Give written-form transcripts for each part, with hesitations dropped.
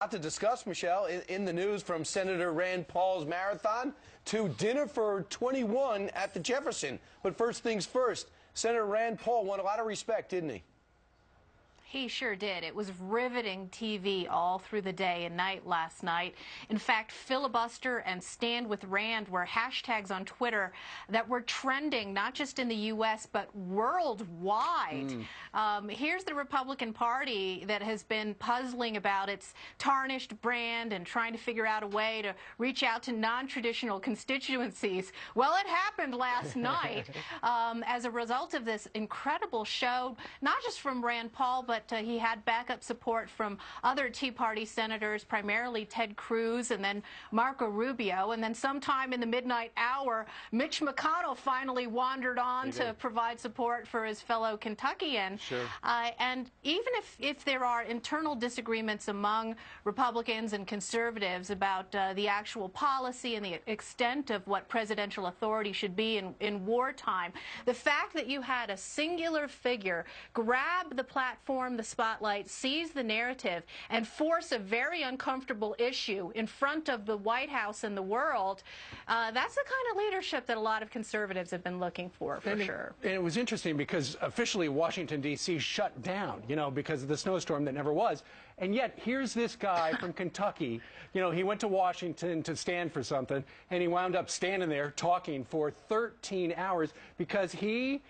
To discuss, Michelle, in the news from Senator Rand Paul's marathon to dinner for 21 at the Jefferson. But first things first, Senator Rand Paul won a lot of respect, didn't he? He sure did. It was riveting TV all through the day and night last night. In fact, Filibuster and Stand with Rand were hashtags on Twitter that were trending not just in the U.S. but worldwide. Here's the Republican Party that has been puzzling about its tarnished brand and trying to figure out a way to reach out to non-traditional constituencies. Well, it happened last night as a result of this incredible show, not just from Rand Paul, but he had backup support from other Tea Party senators, primarily Ted Cruz and then Marco Rubio. And then sometime in the midnight hour, Mitch McConnell finally wandered on to provide support for his fellow Kentuckian. Sure. And even if there are internal disagreements among Republicans and conservatives about the actual policy and the extent of what presidential authority should be in wartime, the fact that you had a singular figure grab the platform, the spotlight, seize the narrative, and force a very uncomfortable issue in front of the White House and the world, that's the kind of leadership that a lot of conservatives have been looking for sure. And it was interesting because officially Washington, D.C. shut down, because of the snowstorm that never was. And yet here's this guy from Kentucky, he went to Washington to stand for something, and he wound up standing there talking for 13 hours because he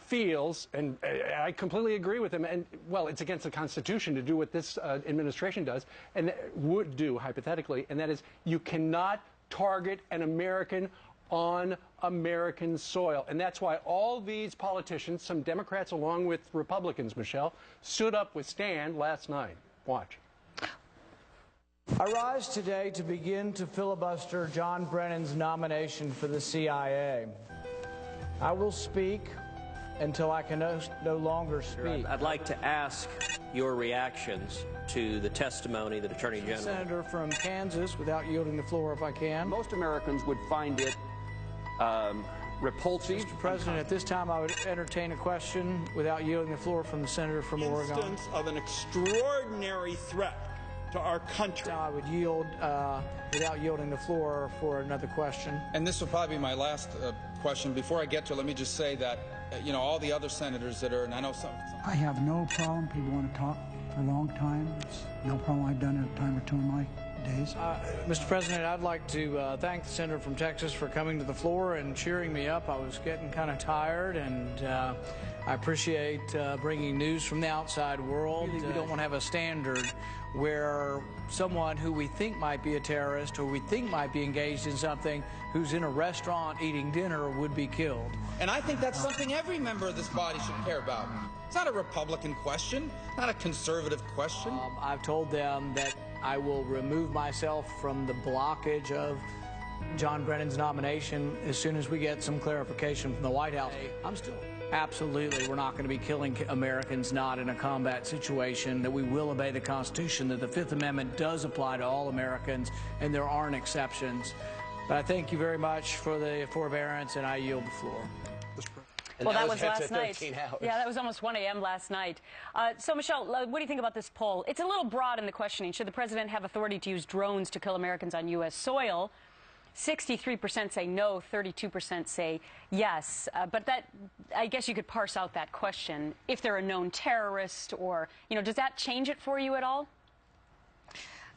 feels, and I completely agree with him, and well, it's against the Constitution to do what this administration does, and would do hypothetically, and that is you cannot target an American on American soil. And that's why all these politicians, some Democrats along with Republicans, Michelle, stood up with Stan last night. Watch. I rise today to begin to filibuster John Brennan's nomination for the CIA. I will speak until I can no longer speak. I'd like to ask your reactions to the testimony that Attorney General... Senator from Kansas, without yielding the floor if I can. Most Americans would find it repulsive. Mr. President, at this time I would entertain a question without yielding the floor from the senator from Oregon. Instance of an extraordinary threat to our country. Now I would yield without yielding the floor for another question. And this will probably be my last question. Before I get to it, let me just say that, all the other senators that are, and I know some. I have no problem. People want to talk for a long time. It's no problem. I've done it a time or two in my days. Mr. President, I'd like to thank the senator from Texas for coming to the floor and cheering me up. I was getting kind of tired, and I appreciate bringing news from the outside world. We don't want to have a standard where someone who we think might be a terrorist or we think might be engaged in something who's in a restaurant eating dinner would be killed. And I think that's something every member of this body should care about. It's not a Republican question, not a conservative question. I've told them that I will remove myself from the blockage of John Brennan's nomination as soon as we get some clarification from the White House. I'm still... Absolutely, we're not going to be killing Americans not in a combat situation, that we will obey the Constitution, that the Fifth Amendment does apply to all Americans, and there aren't exceptions. But I thank you very much for the forbearance, and I yield the floor. And well, that was last night. Hours. Yeah, that was almost 1 a.m. last night. So, Michelle, what do you think about this poll? It's a little broad in the questioning. Should the president have authority to use drones to kill Americans on U.S. soil? 63% say no, 32% say yes. But that, I guess you could parse out that question. If they're a known terrorist or, does that change it for you at all?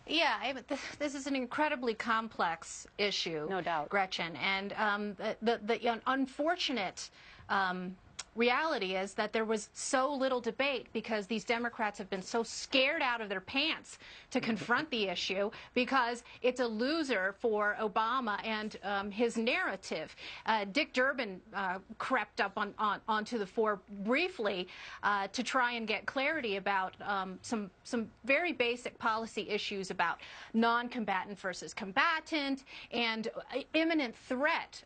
Yeah, this is an incredibly complex issue. No doubt. Gretchen. And the unfortunate reality is that there was so little debate because these Democrats have been so scared out of their pants to confront the issue because it's a loser for Obama and his narrative. Dick Durbin crept up onto the fore briefly to try and get clarity about some very basic policy issues about non-combatant versus combatant, and imminent threat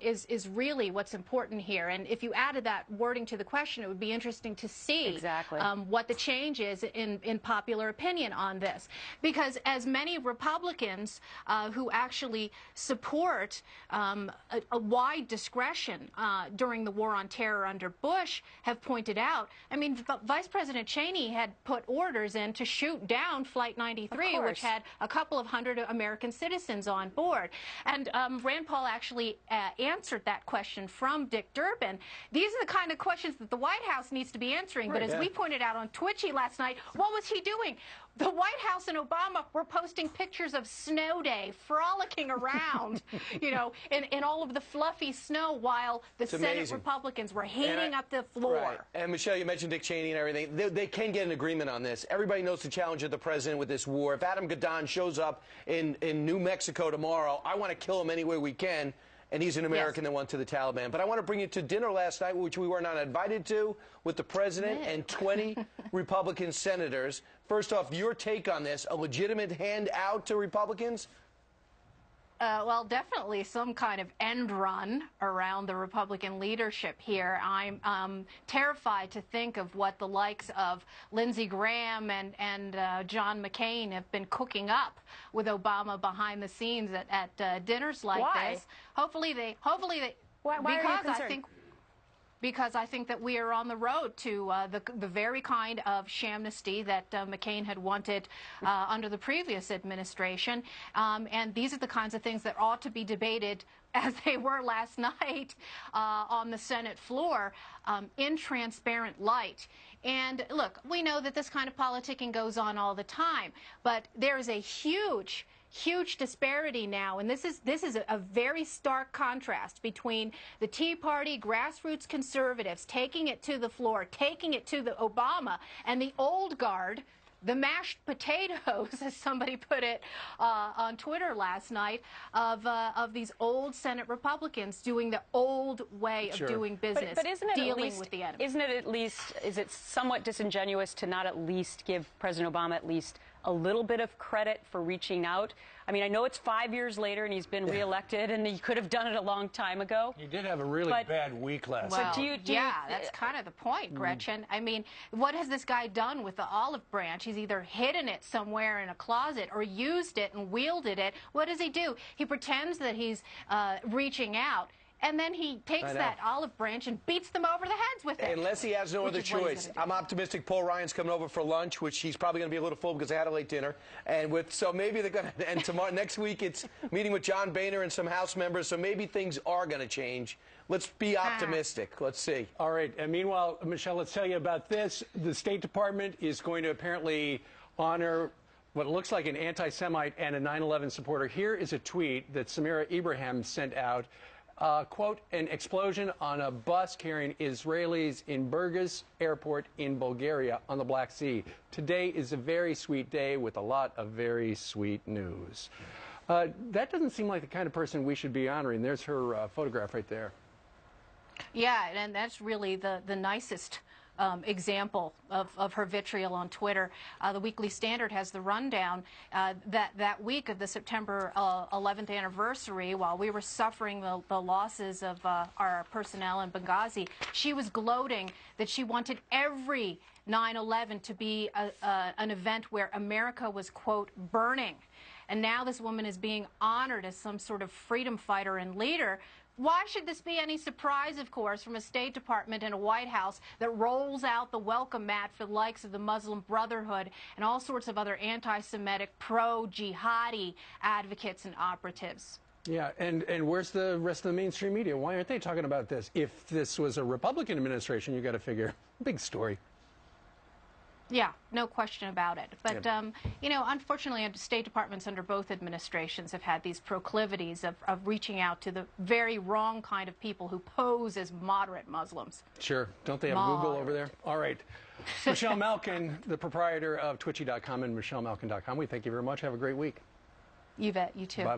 is really what's important here. And if you added that wording to the question, it would be interesting to see exactly what the change is in popular opinion on this. Because as many Republicans who actually support a wide discretion during the war on terror under Bush have pointed out, I mean, Vice President Cheney had put orders in to shoot down Flight 93, which had a couple of hundred American citizens on board. And Rand Paul actually answered that question from Dick Durbin. These are the kind of questions that the White House needs to be answering. But as we pointed out on Twitchy last night, what was he doing? The White House and Obama were posting pictures of snow day, frolicking around, you know, in all of the fluffy snow, while the Senate Republicans were heating up the floor. Right. And Michelle, you mentioned Dick Cheney and everything. They can get an agreement on this. Everybody knows the challenge of the president with this war. If Adam Gadon shows up in New Mexico tomorrow, I want to kill him any way we can. And he's an American that went to the Taliban. But I want to bring you to dinner last night, which we were not invited to, with the president and 20 Republican senators. First off, your take on this, a legitimate handout to Republicans? Well, definitely some kind of end run around the Republican leadership here. I'm terrified to think of what the likes of Lindsey Graham and John McCain have been cooking up with Obama behind the scenes at dinners like this. Hopefully they. Why are you concerned? Because I think that we are on the road to the very kind of shamnesty that McCain had wanted under the previous administration. And these are the kinds of things that ought to be debated, as they were last night on the Senate floor, in transparent light. And look, we know that this kind of politicking goes on all the time, but there is a huge disparity now, and this is a very stark contrast between the Tea Party grassroots conservatives taking it to the floor, taking it to the Obama, and the old guard, the mashed potatoes, as somebody put it on Twitter last night, of these old Senate Republicans doing the old way of doing business, but isn't it dealing with the enemy. Isn't it at least, is it somewhat disingenuous to not at least give President Obama at least a little bit of credit for reaching out? I mean, I know it's 5 years later and he's been reelected, and he could have done it a long time ago. He did have a really bad week last night. Well, do you, that's kind of the point, Gretchen. I mean, what has this guy done with the olive branch? He's either hidden it somewhere in a closet or used it and wielded it. What does he do? He pretends that he's reaching out, and then he takes that olive branch and beats them over the heads with it. Unless he has no other choice. I'm optimistic Paul Ryan's coming over for lunch, which he's probably going to be a little full because they had a late dinner. And so maybe they're going to, and tomorrow, next week, it's meeting with John Boehner and some House members, so maybe things are going to change. Let's be optimistic. Let's see. All right. And meanwhile, Michelle, let's tell you about this. The State Department is going to apparently honor what looks like an anti-Semite and a 9/11 supporter. Here is a tweet that Samira Ibrahim sent out. Quote, an explosion on a bus carrying Israelis in Burgas Airport in Bulgaria on the Black Sea. Today is a very sweet day with a lot of very sweet news. That doesn't seem like the kind of person we should be honoring. There's her photograph right there. Yeah, and that's really the nicest example of her vitriol on Twitter. The Weekly Standard has the rundown that week of the September 11th anniversary, while we were suffering the losses of our personnel in Benghazi, she was gloating that she wanted every 9/11 to be an event where America was, quote, burning. And now this woman is being honored as some sort of freedom fighter and leader. Why should this be any surprise, of course, from a State Department and a White House that rolls out the welcome mat for the likes of the Muslim Brotherhood and all sorts of other anti-Semitic, pro-jihadi advocates and operatives? Yeah, and where's the rest of the mainstream media? Why aren't they talking about this? If this was a Republican administration, you got to figure, big story. Yeah, no question about it. But, you know, unfortunately, State Departments under both administrations have had these proclivities of reaching out to the very wrong kind of people who pose as moderate Muslims. Sure. Don't they have Google over there? All right. Michelle Malkin, the proprietor of Twitchy.com and MichelleMalkin.com, we thank you very much. Have a great week. You bet. You too. Bye-bye.